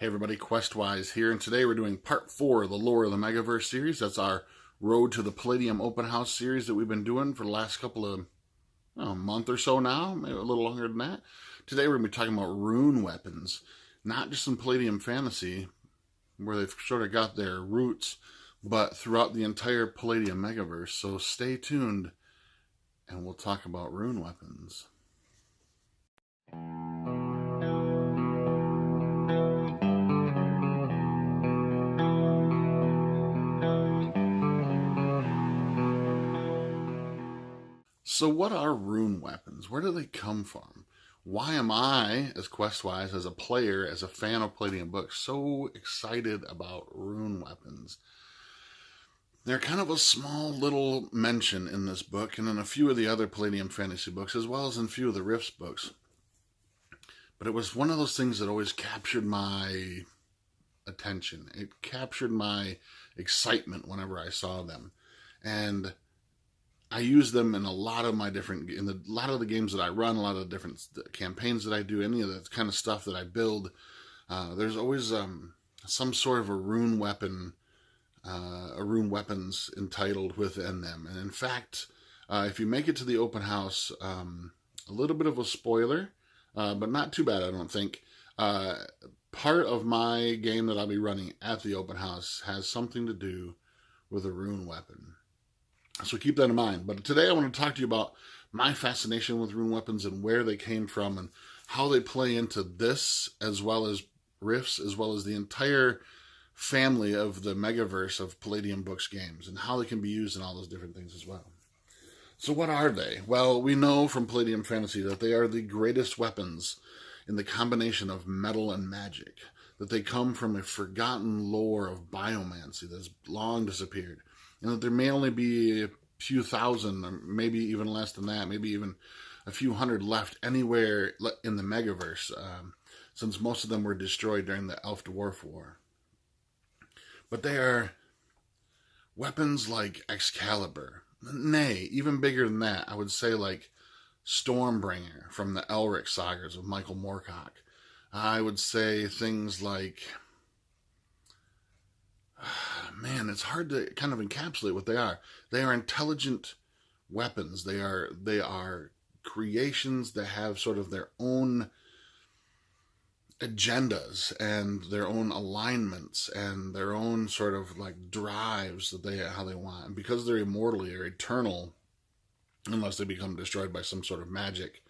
Hey everybody, Questwise here, and today we're doing part 4 of the Lore of the Megaverse series. That's our Road to the Palladium Open House series that we've been doing for the last couple of month or so now, maybe a little longer than that. Today we're going to be talking about rune weapons, not just in Palladium Fantasy, where they've sort of got their roots, but throughout the entire Palladium Megaverse. So stay tuned, and we'll talk about rune weapons. So what are rune weapons? Where do they come from? Why am I, as Questwise, as a player, as a fan of Palladium books, so excited about rune weapons? They're kind of a small little mention in this book and in a few of the other Palladium fantasy books, as well as in a few of the Rifts books. But it was one of those things that always captured my attention. It captured my excitement whenever I saw them. And I use them in a lot of my a lot of the games that I run, a lot of the different campaigns that I do, any of the kind of stuff that I build. There's always some sort of a rune weapons entitled within them. And in fact, if you make it to the open house, a little bit of a spoiler, but not too bad, I don't think. Part of my game that I'll be running at the open house has something to do with a rune weapon. So keep that in mind. But today I want to talk to you about my fascination with rune weapons and where they came from and how they play into this, as well as Rifts, as well as the entire family of the Megaverse of Palladium Books games, and how they can be used in all those different things as well. So what are they? Well, we know from Palladium Fantasy that they are the greatest weapons in the combination of metal and magic, that they come from a forgotten lore of biomancy that's long disappeared, and that there may only be a few thousand, or maybe even less than that, maybe even a few hundred left anywhere in the Megaverse, since most of them were destroyed during the Elf-Dwarf War. But they are weapons like Excalibur, nay, even bigger than that, I would say like Stormbringer from the Elric sagas of Michael Moorcock. I would say things like, man, it's hard to kind of encapsulate what they are. They are intelligent weapons. They are creations that have sort of their own agendas and their own alignments and their own sort of like drives that how they want. And because they're immortal or eternal, unless they become destroyed by some sort of magic,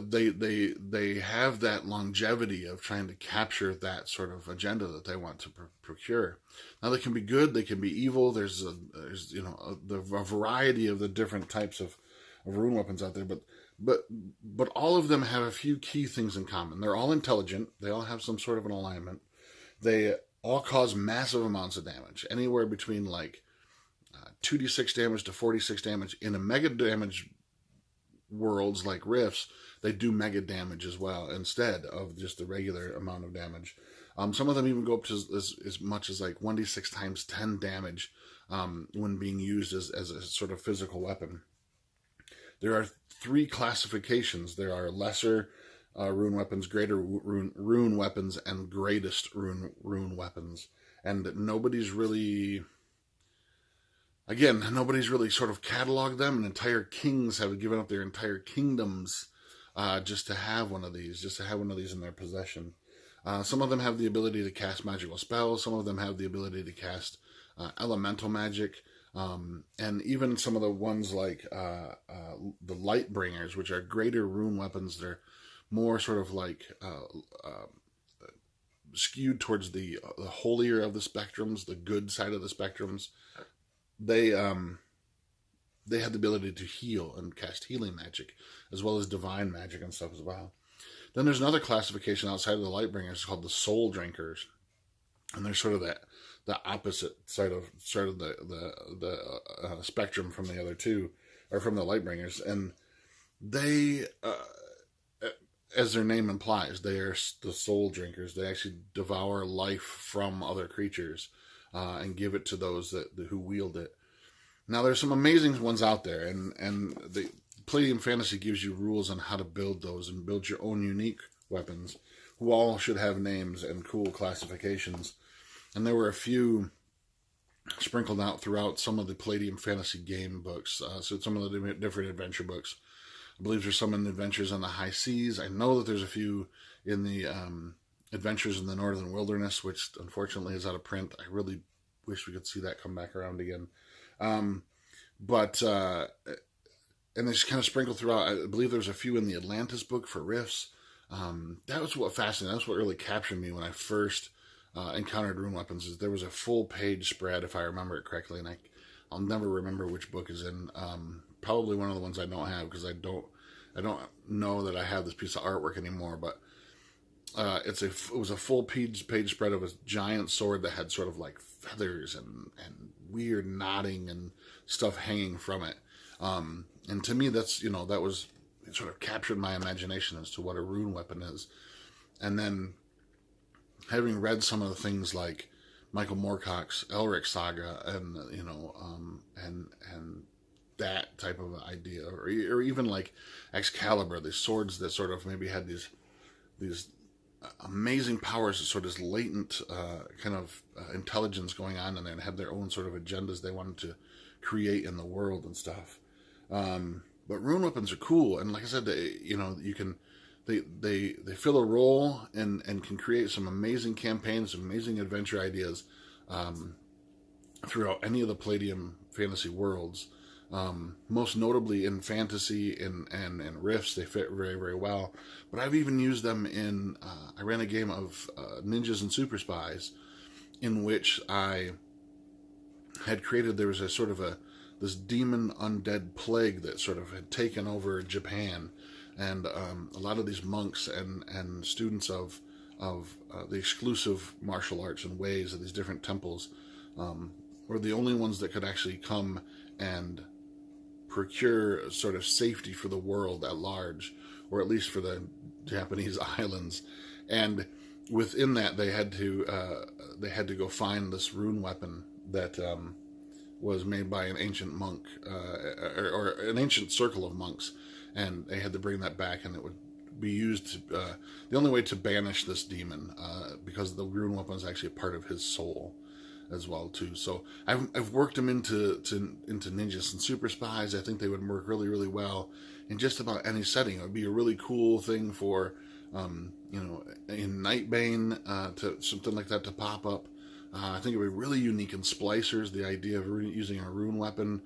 they have that longevity of trying to capture that sort of agenda that they want to procure. Now, they can be good, they can be evil. There's a variety of the different types of rune weapons out there, but all of them have a few key things in common. They're all intelligent. They all have some sort of an alignment. They all cause massive amounts of damage, anywhere between like 2d6 damage to 46 damage. In a mega damage worlds like Rifts, they do mega damage as well instead of just the regular amount of damage. Some of them even go up to as much as like 1d6 times 10 damage when being used as a sort of physical weapon. There are 3 classifications. There are lesser rune weapons, greater rune weapons, and greatest rune weapons. And nobody's really sort of cataloged them, and entire kings have given up their entire kingdoms just to have one of these, in their possession. Some of them have the ability to cast magical spells. Some of them have the ability to cast elemental magic. And even some of the ones like the Light Bringers, which are greater rune weapons. They're more sort of like skewed towards the holier of the spectrums, the good side of the spectrums. They have the ability to heal and cast healing magic, as well as divine magic and stuff as well. Then there's another classification outside of the Lightbringers called the Soul Drinkers, and they're sort of the opposite side of the spectrum from the other two, or from the Lightbringers. And they, as their name implies, they are the Soul Drinkers. They actually devour life from other creatures and give it to those who wield it. Now, there's some amazing ones out there, and the Palladium Fantasy gives you rules on how to build those and build your own unique weapons. who all should have names and cool classifications. And there were a few sprinkled out throughout some of the Palladium fantasy game books. So some of the different adventure books. I believe there's some in Adventures on the High Seas. I know that there's a few in the Adventures in the Northern Wilderness, which unfortunately is out of print. I really wish we could see that come back around again. And they just kind of sprinkled throughout. I believe there's a few in the Atlantis book for Rifts. That was what fascinated. That's what really captured me when I first encountered Rune Weapons. Is there was a full page spread, if I remember it correctly, and I'll never remember which book is in. Probably one of the ones I don't have because I don't know that I have this piece of artwork anymore. But it was a full page spread of a giant sword that had sort of like feathers and weird knotting and stuff hanging from it. And to me, that's that was it sort of captured my imagination as to what a rune weapon is. And then having read some of the things like Michael Moorcock's Elric Saga and and that type of idea, or even like Excalibur, these swords that sort of maybe had these amazing powers, sort of this latent kind of intelligence going on in there, and had their own sort of agendas they wanted to create in the world and stuff. But rune weapons are cool, and like I said, they fill a role and can create some amazing campaigns, some amazing adventure ideas throughout any of the Palladium fantasy worlds. Most notably in fantasy and Rifts, they fit very, very well. But I've even used them in, I ran a game of Ninjas and Super Spies, in which I had created, there was a sort of this demon undead plague that sort of had taken over Japan. And a lot of these monks and students of the exclusive martial arts and ways of these different temples were the only ones that could actually come and procure sort of safety for the world at large, or at least for the Japanese islands. And within that, they had to go find this rune weapon that was made by an ancient monk or an ancient circle of monks, and they had to bring that back, and it would be used the only way to banish this demon, because the rune weapon is actually a part of his soul as well too. So I've worked them into Ninjas and Super Spies. I think they would work really, really well in just about any setting. It would be a really cool thing for in Nightbane to something like that to pop up. I think it would be really unique in Splicers, the idea of using a rune weapon,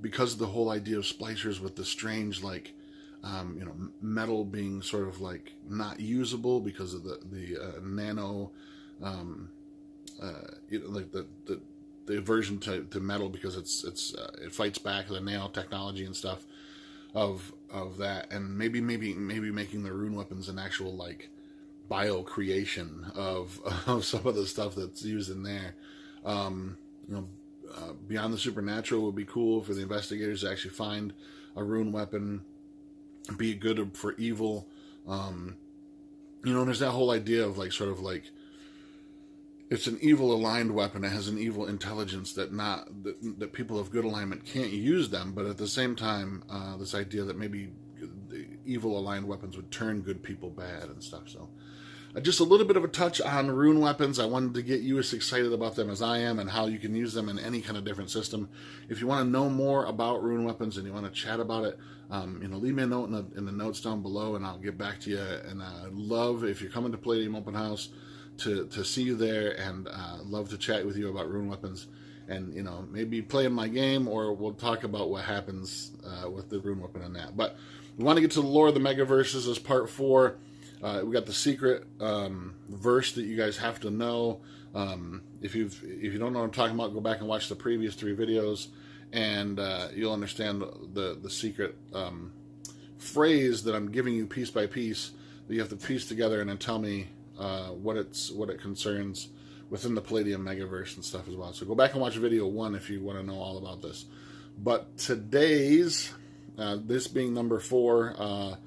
because of the whole idea of Splicers with the strange metal being sort of like not usable because of the nano. Like the aversion to metal, because it fights back the nanotechnology and stuff of that, and maybe making the rune weapons an actual like bio creation of some of the stuff that's used in there. Beyond the Supernatural would be cool for the investigators to actually find a rune weapon, be it good for evil. And there's that whole idea of like sort of like, it's an evil aligned weapon. It has an evil intelligence that people of good alignment can't use them. But at the same time, this idea that maybe the evil aligned weapons would turn good people bad and stuff. So just a little bit of a touch on rune weapons. I wanted to get you as excited about them as I am, and how you can use them in any kind of different system. If you want to know more about rune weapons and you want to chat about it, leave me a note in the notes down below, and I'll get back to you. And I'd love, if you're coming to Palladium Open House, to see you there, and love to chat with you about rune weapons, and maybe play in my game, or we'll talk about what happens with the rune weapon and that. But we want to get to the lore of the Megaverses as part 4. We got the secret verse that you guys have to know. If you don't know what I'm talking about, go back and watch the previous 3 videos, and you'll understand the secret phrase that I'm giving you piece by piece, that you have to piece together and then tell me what it concerns within the Palladium Megaverse and stuff as well. So go back and watch video 1 if you want to know all about this. But today's, this being number 4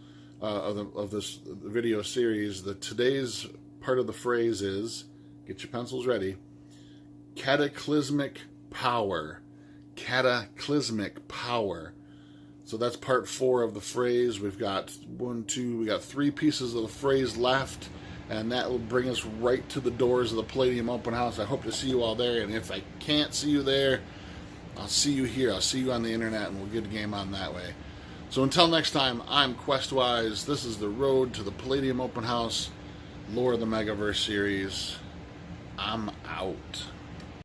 of this video series, today's part of the phrase is, get your pencils ready, cataclysmic power. Cataclysmic power. So that's part 4 of the phrase. We've got we got 3 pieces of the phrase left, and that will bring us right to the doors of the Palladium Open House. I hope to see you all there, and if I can't see you there, I'll see you here. I'll see you on the internet, and we'll get a game on that way. So until next time, I'm Questwise. This is the road to the Palladium Open House, Lore of the Megaverse series. I'm out.